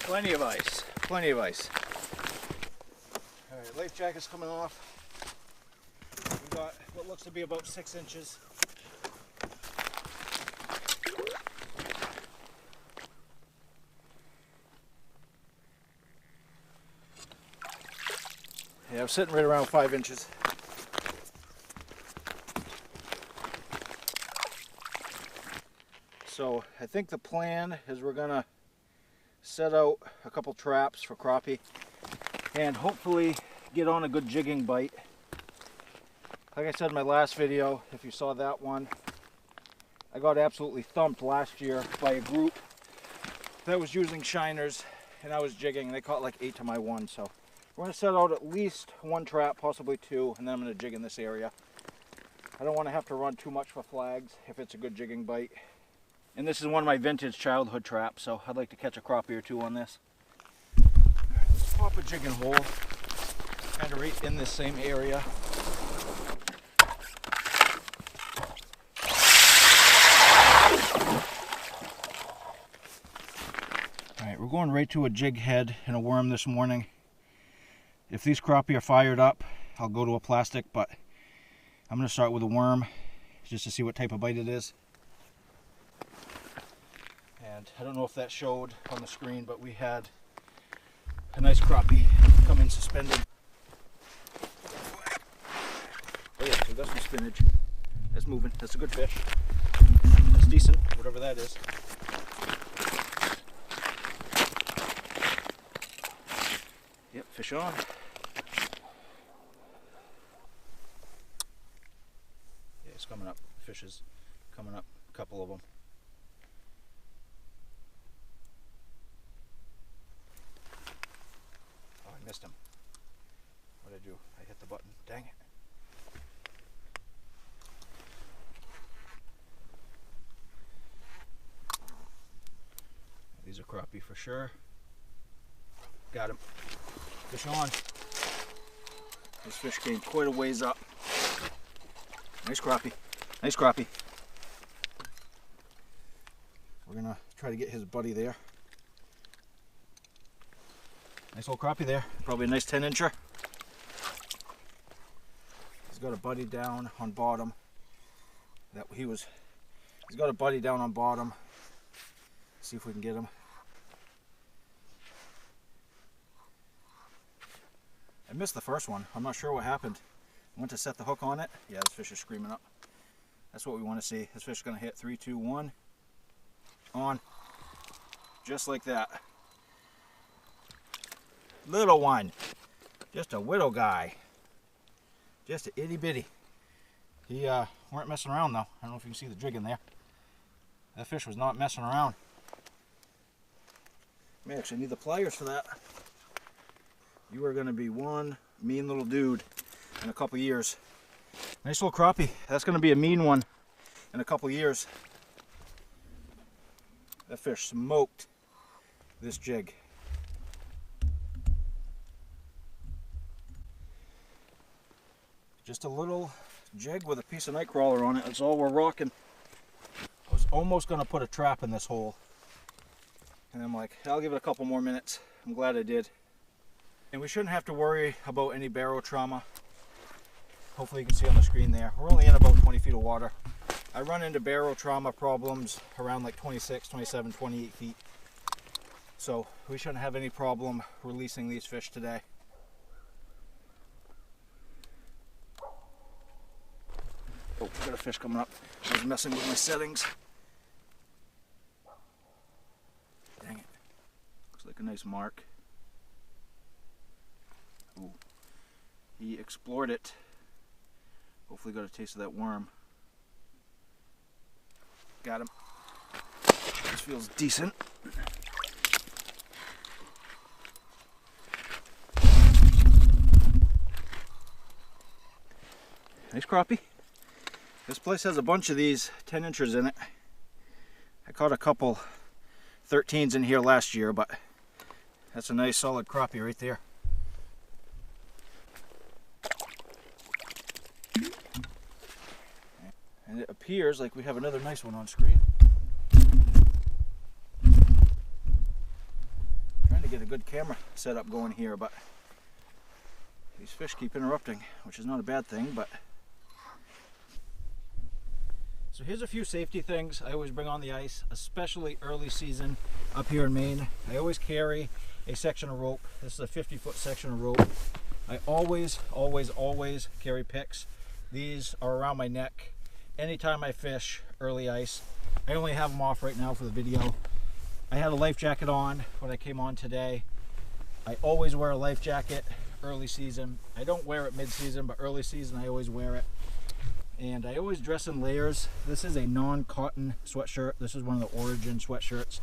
Plenty of ice. Plenty of ice. All right, life jacket's coming off. We got what looks to be about 6 inches. Yeah, I'm sitting right around 5 inches. So I think the plan is we're gonna set out a couple traps for crappie and hopefully get on a good jigging bite. Like I said in my last video, if you saw that one, I got absolutely thumped last year by a group that was using shiners and I was jigging. They caught like 8 to my 1. So we're going to set out at least 1 trap, possibly 2, and then I'm going to jig in this area. I don't want to have to run too much for flags if it's a good jigging bite. And this is one of my vintage childhood traps, so I'd like to catch a crappie or 2 on this. Let's pop a jigging hole, kind of right in this same area. Alright, we're going right to a jig head and a worm this morning. If these crappie are fired up, I'll go to a plastic, but I'm going to start with a worm just to see what type of bite it is. And I don't know if that showed on the screen, but we had a nice crappie come in suspended. Oh yeah, we got some spinach. That's moving. That's a good fish. That's decent, whatever that is. Yep, fish on. Yeah, it's coming up. Fish is coming up. A couple of them. Oh, I missed him. What did I do? I hit the button. Dang it. These are crappie for sure. Got him. Fish on. This fish came quite a ways up. Nice crappie. Nice crappie. We're gonna try to get his buddy there. Nice old crappie there. Probably a nice 10-incher. He's got a buddy down on bottom. He's got a buddy down on bottom. See if we can get him. I missed the first one. I'm not sure what happened. I went to set the hook on it. Yeah, this fish is screaming up. That's what we want to see. This fish is going to hit 3, 2, 1. On. Just like that. Little one. Just a widow guy. Just a itty bitty. He weren't messing around though. I don't know if you can see the jig in there. That fish was not messing around. May actually need the pliers for that. You are going to be one mean little dude in a couple years. Nice little crappie. That's going to be a mean one in a couple years. That fish smoked this jig. Just a little jig with a piece of night crawler on it. That's all we're rocking. I was almost going to put a trap in this hole. And I'm like, I'll give it a couple more minutes. I'm glad I did. And we shouldn't have to worry about any barrow trauma. Hopefully you can see on the screen there. We're only in about 20 feet of water. I run into barrow trauma problems around like 26, 27, 28 feet. So we shouldn't have any problem releasing these fish today. Oh, got a fish coming up. I was messing with my settings. Dang it. Looks like a nice mark. Ooh. He explored it. Hopefully got a taste of that worm. Got him. This feels decent. Nice crappie. This place has a bunch of these 10-inchers in it. I caught a couple 13s in here last year, but that's a nice solid crappie right there. And it appears like we have another nice one on screen. I'm trying get a good camera setup going here, but these fish keep interrupting, which is not a bad thing. But so here's a few safety things I always bring on the ice, especially early season up here in Maine. I always carry a section of rope. This is a 50-foot section of rope. I always carry picks. These are around my neck anytime I fish early ice. I only have them off right now for the video. I had a life jacket on when I came on today. I always wear a life jacket early season. I don't wear it mid-season, but early season I always wear it. And I always dress in layers. This is a non-cotton sweatshirt. This is one of the Origin sweatshirts.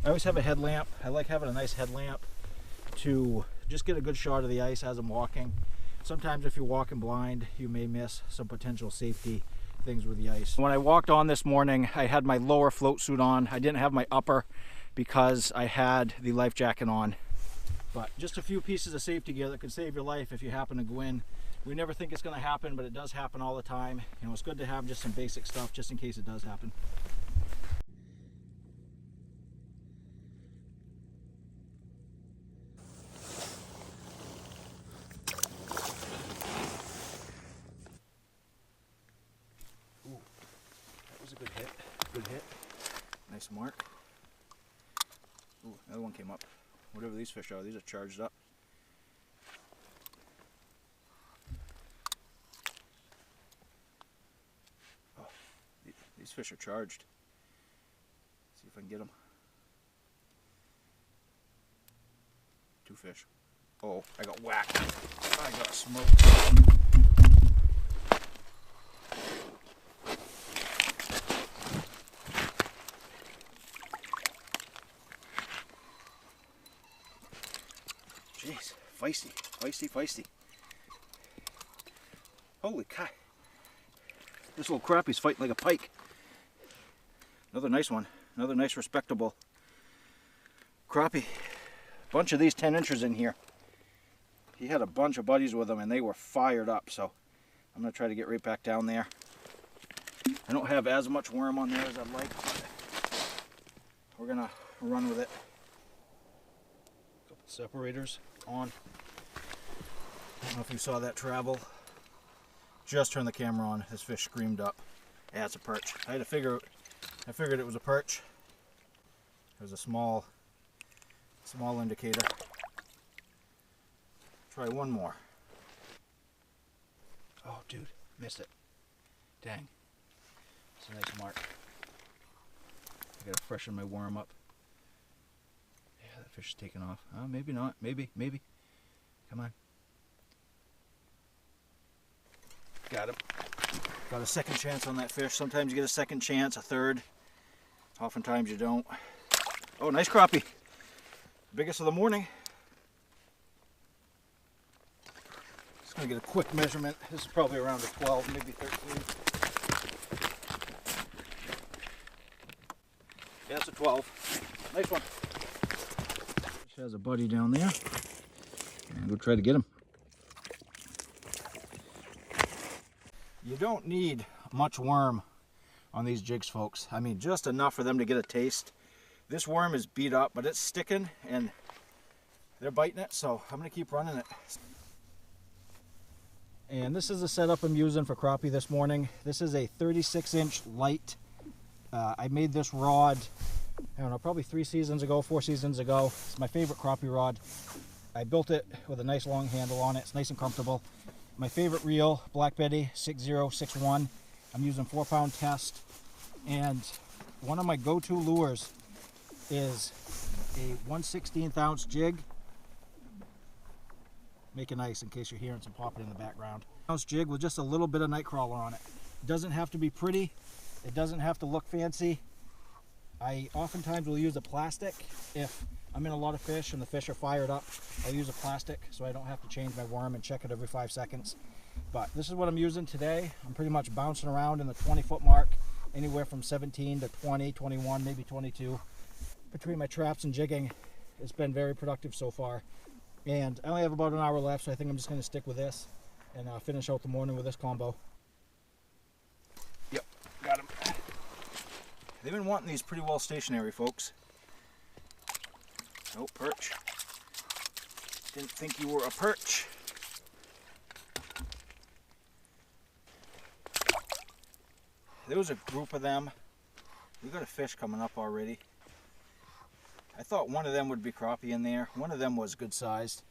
I always have a headlamp. I like having a nice headlamp to just get a good shot of the ice as I'm walking. Sometimes if you're walking blind, you may miss some potential safety things with the ice. When I walked on this morning, I had my lower float suit on. I didn't have my upper because I had the life jacket on. But just a few pieces of safety gear that could save your life if you happen to go in. We never think it's going to happen, but it does happen all the time. You know, it's good to have just some basic stuff just in case it does happen. Ooh, that was a good hit. Good hit. Nice mark. Ooh, another one came up. Whatever these fish are, these are charged up. Oh, these fish are charged. See if I can get them. Two fish. Oh, I got whacked. I got smoked. Jeez, feisty. Holy cow. This little crappie's fighting like a pike. Another nice one. Another nice respectable crappie. Bunch of these 10 inchers in here. He had a bunch of buddies with him and they were fired up, so I'm going to try to get right back down there. I don't have as much worm on there as I'd like, but we're going to run with it. Couple separators on. I don't know if you saw that travel. Just turned the camera on. This fish screamed up. Yeah, it's a perch. I figured it was a perch. It was a small indicator. Try one more. Oh, dude, missed it. Dang. It's a nice mark. I gotta freshen my worm up. Yeah, that fish is taking off. Oh, maybe not. Maybe. Come on. Got him. Got a second chance on that fish. Sometimes you get a second chance, a third. Oftentimes you don't. Oh, nice crappie. Biggest of the morning. Just gonna get a quick measurement. This is probably around a 12, maybe 13. Yeah, it's a 12. Nice one. She has a buddy down there. And we'll try to get him. You don't need much worm on these jigs, folks. I mean, just enough for them to get a taste. This worm is beat up, but it's sticking and they're biting it, so I'm gonna keep running it. And this is the setup I'm using for crappie this morning. This is a 36-inch light. I made this rod, I don't know, probably 4 seasons ago. It's my favorite crappie rod. I built it with a nice long handle on it. It's nice and comfortable. My favorite reel, Black Betty 6061. I'm using 4-pound test. And one of my go-to lures is a 1/16 ounce jig. Making ice in case you're hearing some popping in the background. Ounce jig with just a little bit of night crawler on it. It doesn't have to be pretty. It doesn't have to look fancy. I oftentimes will use a plastic if I'm in a lot of fish and the fish are fired up. I'll use a plastic so I don't have to change my worm and check it every 5 seconds. But this is what I'm using today. I'm pretty much bouncing around in the 20-foot mark, anywhere from 17 to 20, 21, maybe 22. Between my traps and jigging, it's been very productive so far. And I only have about an hour left, so I think I'm just going to stick with this and finish out the morning with this combo. Yep, got him. They've been wanting these pretty well stationary, folks. Oh, perch. Didn't think you were a perch. There was a group of them. We got a fish coming up already. I thought one of them would be crappie in there. One of them was good sized.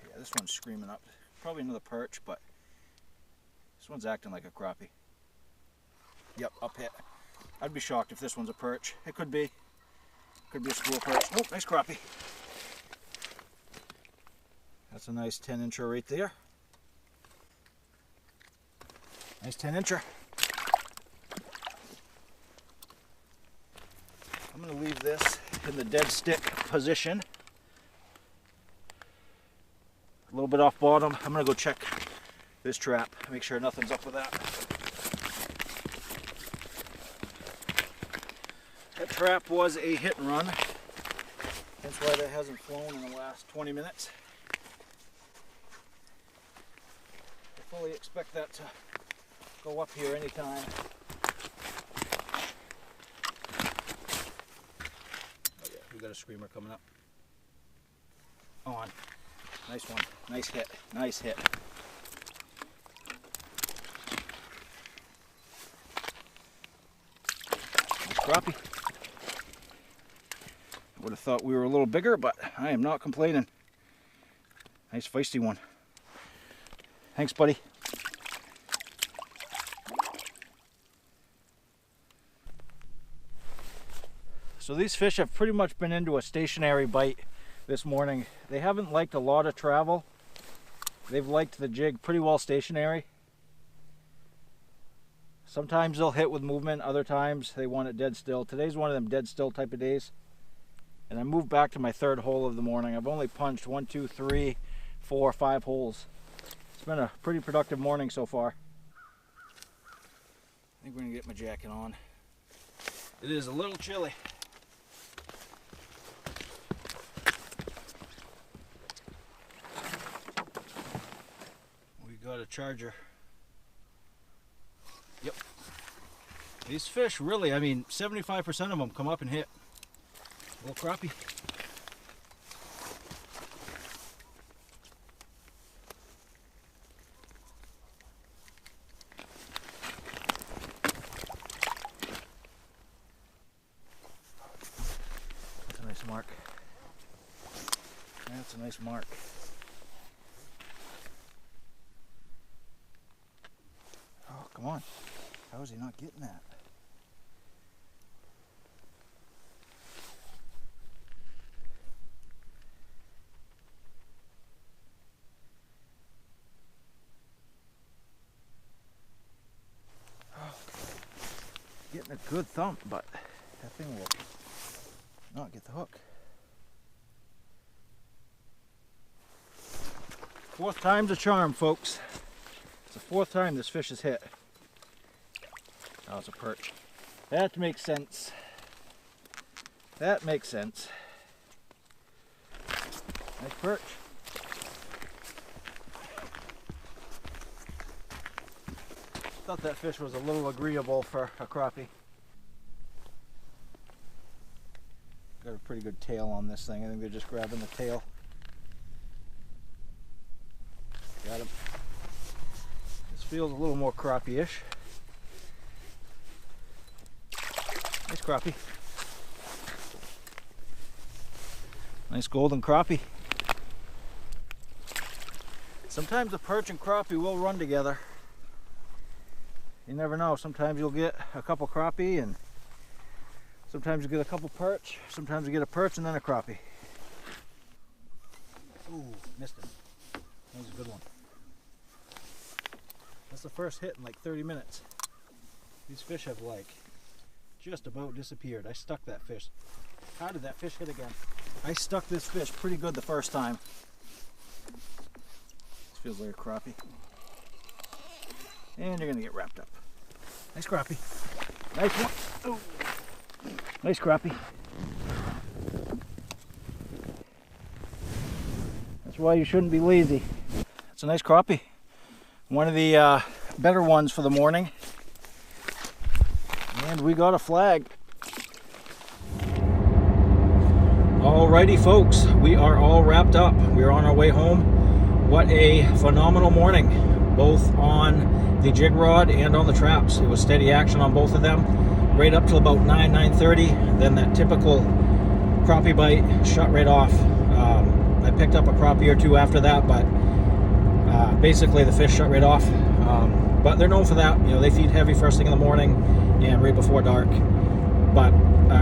Yeah, this one's screaming up. Probably another perch, but this one's acting like a crappie. Yep, up hit. I'd be shocked if this one's a perch. It could be. Could be a school perch. Oh, nice crappie. That's a nice 10-incher right there. Nice 10-incher. I'm going to leave this in the dead stick position. A little bit off bottom. I'm going to go check this trap. Make sure nothing's up with that. That trap was a hit and run. That's why that hasn't flown in the last 20 minutes. I fully expect that to go up here anytime. Oh yeah, we got a screamer coming up. On. Nice one. Nice hit. Nice hit. Nice crappie. Would have thought we were a little bigger, but I am not complaining. Nice feisty one. Thanks, buddy. So these fish have pretty much been into a stationary bite this morning. They haven't liked a lot of travel. They've liked the jig pretty well stationary. Sometimes they'll hit with movement, other times they want it dead still. Today's one of them dead still type of days. And I moved back to my third hole of the morning. I've only punched 1, 2, 3, 4, 5 holes. It's been a pretty productive morning so far. I think we're gonna get my jacket on. It is a little chilly. We got a charger. Yep. These fish really, I mean, 75% of them come up and hit. A little crappie. That's a nice mark. That's a nice mark. Oh, come on. How is he not getting that? Getting a good thump, but that thing will not get the hook. Fourth time's a charm, folks. It's the fourth time this fish has hit. Oh, it's a perch. That makes sense. That makes sense. Nice perch. Thought that fish was a little agreeable for a crappie. Got a pretty good tail on this thing. I think they're just grabbing the tail. Got him. This feels a little more crappie-ish. Nice crappie. Nice golden crappie. Sometimes a perch and crappie will run together. You never know. Sometimes you'll get a couple crappie, and sometimes you get a couple perch. Sometimes you get a perch and then a crappie. Ooh, missed it. That was a good one. That's the first hit in like 30 minutes. These fish have like just about disappeared. I stuck that fish. How did that fish hit again? I stuck this fish pretty good the first time. This feels like a crappie. And you're gonna get wrapped up. Nice crappie. Nice one. Ooh. Nice crappie. That's why you shouldn't be lazy. It's a nice crappie. One of the better ones for the morning. And we got a flag. Alrighty folks, we are all wrapped up. We're on our way home. What a phenomenal morning, both on the jig rod and on the traps. It was steady action on both of them, right up till about 9:30. Then that typical crappie bite shut right off. I picked up a crappie or two after that, but basically the fish shut right off. But they're known for that. You know, they feed heavy first thing in the morning and right before dark. But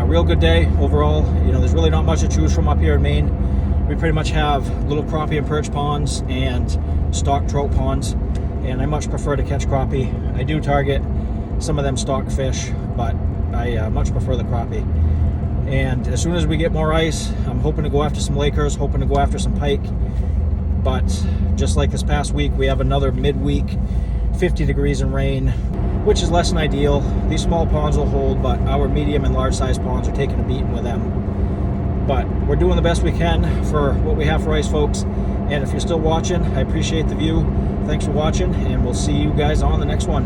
real good day overall. You know, there's really not much to choose from up here in Maine. We pretty much have little crappie and perch ponds and stock trout ponds, and I much prefer to catch crappie. I do target some of them stock fish, but I much prefer the crappie. And as soon as we get more ice, I'm hoping to go after some Lakers, hoping to go after some pike. But just like this past week, we have another midweek 50 degrees and rain, which is less than ideal. These small ponds will hold, but our medium and large size ponds are taking a beating with them. But we're doing the best we can for what we have for ice, folks. And if you're still watching, I appreciate the view. Thanks for watching, and we'll see you guys on the next one.